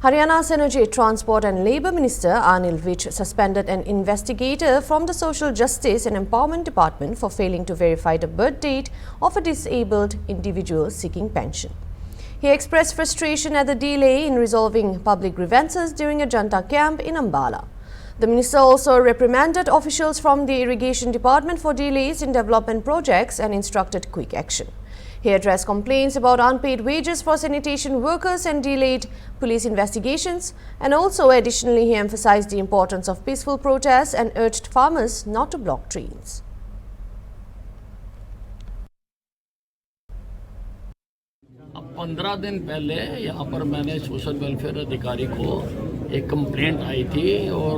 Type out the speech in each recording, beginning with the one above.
Haryana's Energy, Transport and Labour Minister Anil Vij suspended an investigator from the Social Justice and Empowerment Department for failing to verify the birth date of a disabled individual seeking pension. He expressed frustration at the delay in resolving public grievances during a Janta camp in Ambala. The minister also reprimanded officials from the Irrigation Department for delays in development projects and instructed quick action. He addressed complaints about unpaid wages for sanitation workers and delayed police investigations, and also additionally he emphasized the importance of peaceful protests and urged farmers not to block trains. अब 15 दिन पहले यहाँ पर मैंने social welfare अधिकारी को एक complaint आई थी और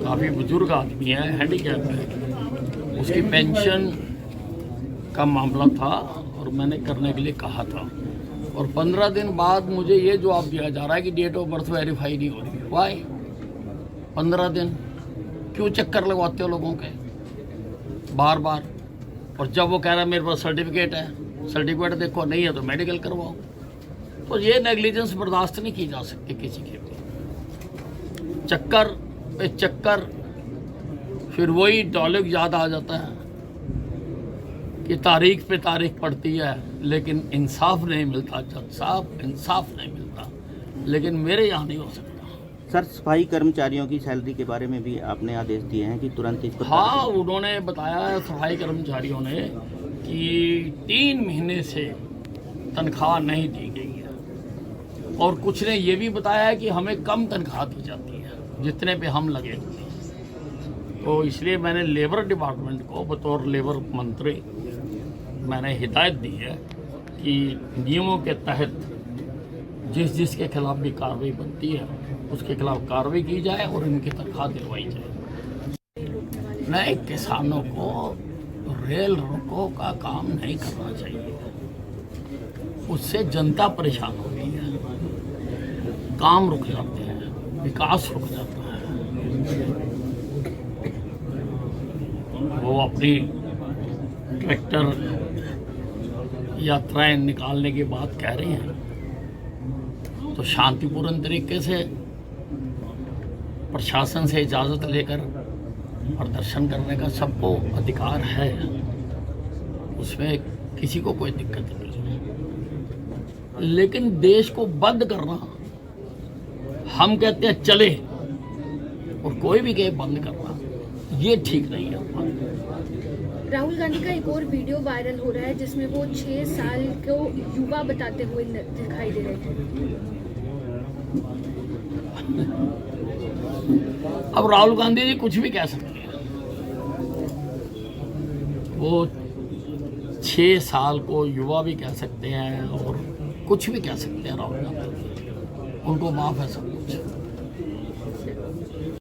काफ़ी बुजुर्ग आदमी है, हैंडीकैप है, उसकी पेंशन का मामला था और मैंने करने के लिए कहा था। और 15 दिन बाद मुझे ये जवाब दिया जा रहा है कि डेट ऑफ बर्थ वेरीफाई नहीं हो रही। वाई 15 दिन क्यों चक्कर लगवाते हो लोगों के बार बार? और जब वो कह रहा है मेरे पास सर्टिफिकेट है, सर्टिफिकेट देखो, नहीं है तो मेडिकल करवाओ। तो ये नेग्लिजेंस बर्दाश्त नहीं की जा सकती किसी के भी। चक्कर पे चक्कर, फिर वही डायलॉग याद आ जाता है कि तारीख पे तारीख पड़ती है लेकिन इंसाफ नहीं मिलता। जज साहब, इंसाफ नहीं मिलता, लेकिन मेरे यहाँ नहीं हो सकता। सर, सफाई कर्मचारियों की सैलरी के बारे में भी आपने आदेश दिए हैं कि तुरंत इस पर। हाँ, उन्होंने बताया है सफाई कर्मचारियों ने कि 3 महीने से तनख्वाह नहीं दी गई है और कुछ ने ये भी बताया है कि हमें कम तनख्वाह दी जाती है जितने पे हम लगे हुए हैं। तो इसलिए मैंने लेबर डिपार्टमेंट को बतौर लेबर मंत्री मैंने हिदायत दी है कि नियमों के तहत जिसके खिलाफ भी कार्रवाई बनती है उसके खिलाफ कार्रवाई की जाए और इनकी तनख्वाह दिलवाई जाए। नए किसानों को रेल रोको का काम नहीं करना चाहिए, उससे जनता परेशान होती है, काम रुक जाते हैं, विकास रुक जाता है। वो अपनी ट्रैक्टर यात्राएं निकालने की बात कह रहे हैं तो शांतिपूर्ण तरीके से प्रशासन से इजाज़त लेकर प्रदर्शन करने का सबको अधिकार है, उसमें किसी को कोई दिक्कत नहीं है। लेकिन देश को बंद करना, हम कहते हैं चले और कोई भी कहे बंद करना, ये ठीक नहीं है। राहुल गांधी का एक और वीडियो वायरल हो रहा है जिसमें वो 6 साल को युवा बताते हुए दिखाई दे रहे थे। अब राहुल गांधी जी कुछ भी कह सकते हैं, वो 6 साल को युवा भी कह सकते हैं और कुछ भी कह सकते हैं। राहुल गांधी उनको माफ है सब कुछ।